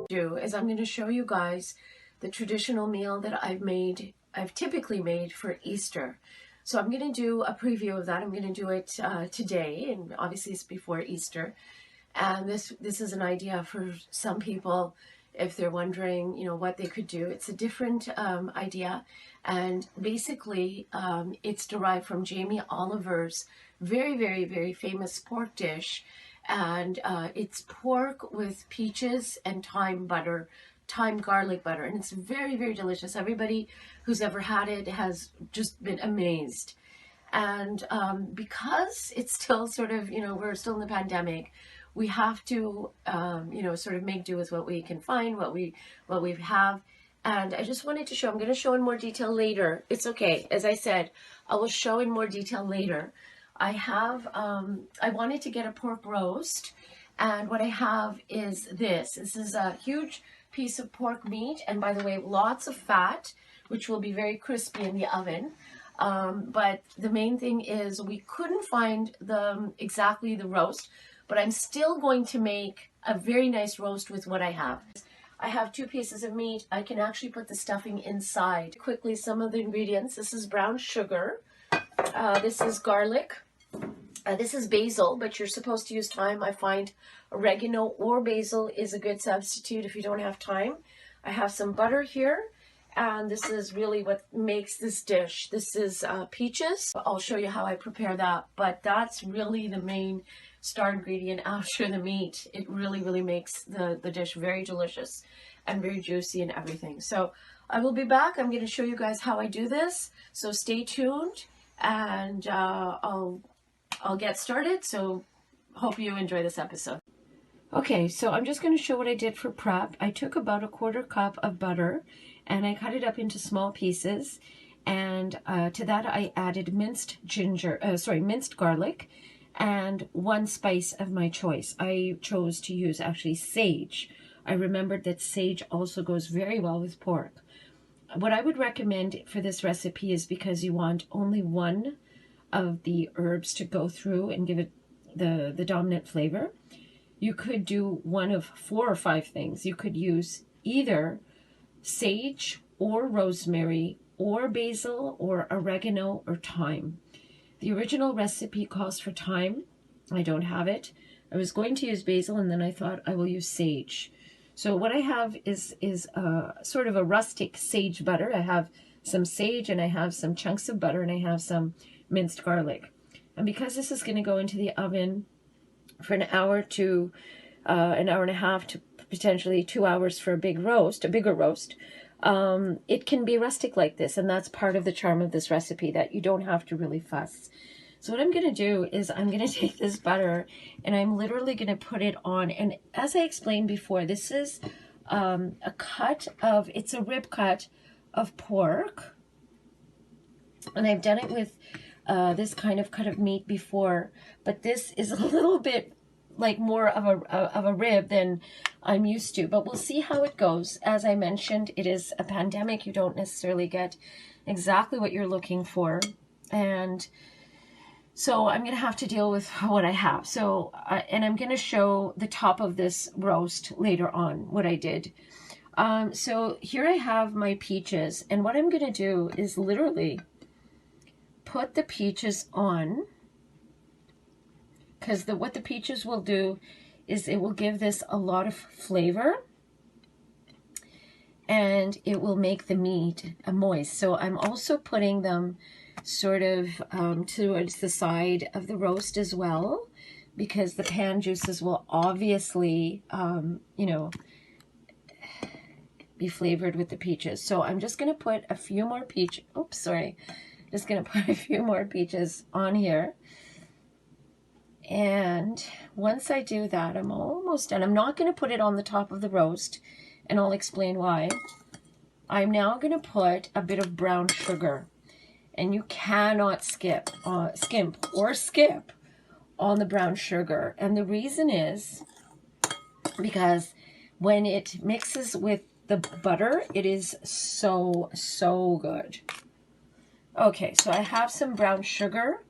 do is I'm going to show you guys the traditional meal that I've typically made for Easter. So I'm going to do a preview of that. I'm going to do it today, and obviously it's before Easter. And this is an idea for some people if they're wondering, what they could do. It's a different idea, and basically it's derived from Jamie Oliver's very, very, very famous pork dish. And it's pork with peaches and thyme butter, thyme garlic butter, and it's very, very delicious. Everybody who's ever had it has just been amazed. And because it's still sort of, we're still in the pandemic, we have to, sort of make do with what we can find, what we have. And I just wanted to show, I'm going to show in more detail later. It's okay. As I said, I will show in more detail later. I have, I wanted to get a pork roast, and what I have is this. This is a huge piece of pork meat, and by the way, lots of fat, which will be very crispy in the oven. But the main thing is we couldn't find exactly the roast, but I'm still going to make a very nice roast with what I have. I have 2 pieces of meat. I can actually put the stuffing inside. Quickly, some of the ingredients. This is brown sugar. This is garlic. This is basil, but you're supposed to use thyme. I find oregano or basil is a good substitute if you don't have thyme. I have some butter here, and this is really what makes this dish. This is peaches. I'll show you how I prepare that, but that's really the main star ingredient after the meat. It really, really makes the dish very delicious and very juicy and everything. So I will be back. I'm going to show you guys how I do this. So stay tuned, and I'll get started. So hope you enjoy this episode. Okay, so I'm just going to show what I did for prep. I took about a 1/4 cup of butter and I cut it up into small pieces. And to that I added minced garlic and 1 spice of my choice. I chose to use actually sage. I remembered that sage also goes very well with pork. What I would recommend for this recipe is because you want only one of the herbs to go through and give it the dominant flavor. You could do one of 4 or 5 things. You could use either sage or rosemary or basil or oregano or thyme. The original recipe calls for thyme. I don't have it. I was going to use basil, and then I thought I will use sage. So what I have is sort of a rustic sage butter. I have some sage, and I have some chunks of butter, and I have some minced garlic. And because this is going to go into the oven for an hour to an hour and a half to potentially 2 hours for a bigger roast, it can be rustic like this, and that's part of the charm of this recipe, that you don't have to really fuss. So what I'm going to do is I'm going to take this butter and I'm literally going to put it on, and as I explained before, this is it's a rib cut of pork, and I've done it with this kind of cut of meat before, but this is a little bit like more of a rib than I'm used to, but we'll see how it goes. As I mentioned, it is a pandemic. You don't necessarily get exactly what you're looking for, and so I'm gonna have to deal with what I have. So and I'm gonna show the top of this roast later on what I did. So here I have my peaches, and what I'm gonna do is literally put the peaches on, because what the peaches will do is it will give this a lot of flavor, and it will make the meat moist. So I'm also putting them sort of towards the side of the roast as well, because the pan juices will obviously, be flavored with the peaches. So I'm just going to put a few more peaches. Oops, sorry. Just going to put a few more peaches on here. And once I do that, I'm almost done. I'm not going to put it on the top of the roast, and I'll explain why. I'm now going to put a bit of brown sugar, and you cannot skimp or skip on the brown sugar. And the reason is because when it mixes with the butter, it is so, so good. Okay, so I have some brown sugar.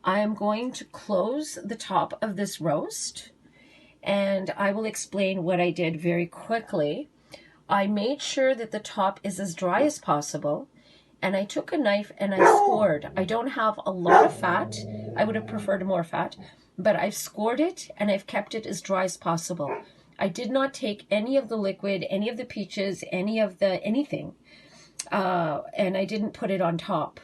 I am going to close the top of this roast, and I will explain what I did very quickly. I made sure that the top is as dry as possible, and I took a knife and I scored. I don't have a lot of fat. I would have preferred more fat, but I've scored it and I've kept it as dry as possible. I did not take any of the liquid, any of the peaches, any of the anything, and I didn't put it on top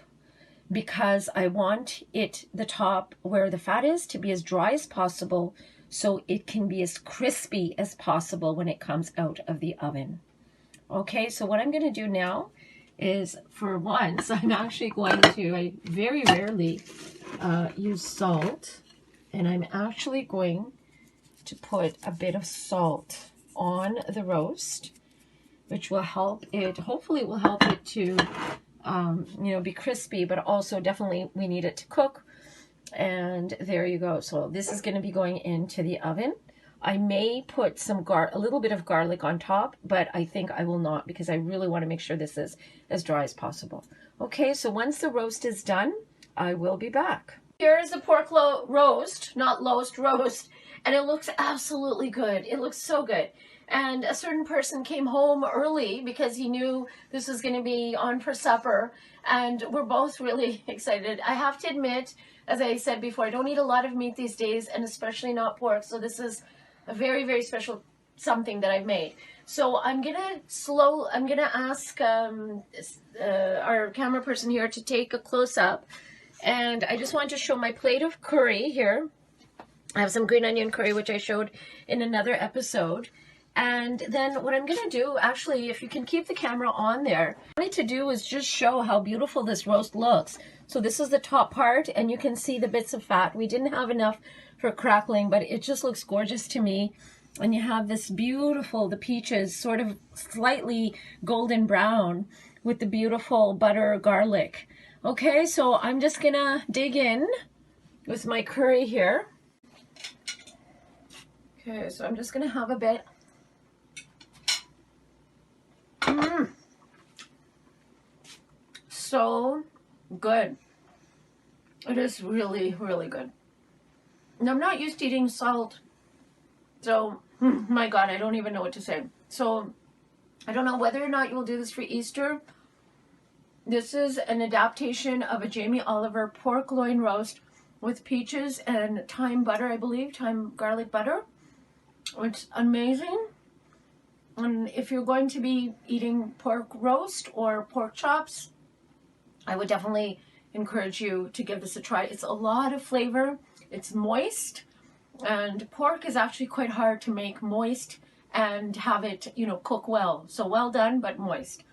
because I want it, the top where the fat is, to be as dry as possible so it can be as crispy as possible when it comes out of the oven. Okay, so what I'm going to do now is, for once, I'm actually going to, I very rarely use salt, and I'm actually going to put a bit of salt on the roast, which will help it, hopefully it will help it to, you know, be crispy, but also definitely we need it to cook. And there you go. So this is going to be going into the oven. I may put some a little bit of garlic on top, but I think I will not because I really want to make sure this is as dry as possible. Okay, so once the roast is done, I will be back. Here's the pork roast, not roast, and it looks absolutely good. It looks so good. And a certain person came home early because he knew this was going to be on for supper, and we're both really excited. I have to admit, as I said before, I don't eat a lot of meat these days, and especially not pork, so this is a very, very special something that I've made. So I'm gonna ask our camera person here to take a close-up, and I just want to show my plate of curry here. I have some green onion curry, which I showed in another episode. And then what I'm going to do, actually, if you can keep the camera on there, what I wanted to do is just show how beautiful this roast looks. So this is the top part, and you can see the bits of fat. We didn't have enough for crackling, but it just looks gorgeous to me. And you have this beautiful, the peaches, sort of slightly golden brown with the beautiful butter garlic. Okay, so I'm just going to dig in with my curry here. Okay, so I'm just going to have a bit. So good. It is really, really good. And I'm not used to eating salt. So, my God, I don't even know what to say. So, I don't know whether or not you will do this for Easter. This is an adaptation of a Jamie Oliver pork loin roast with peaches and thyme butter, I believe. Thyme garlic butter. It's amazing. And if you're going to be eating pork roast or pork chops, I would definitely encourage you to give this a try. It's a lot of flavor. It's moist, and pork is actually quite hard to make moist and have it, you know, cook well. So well done, but moist.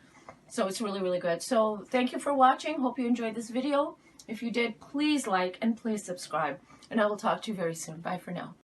So it's really, really good. So thank you for watching. Hope you enjoyed this video. If you did, please like and please subscribe. And I will talk to you very soon. Bye for now.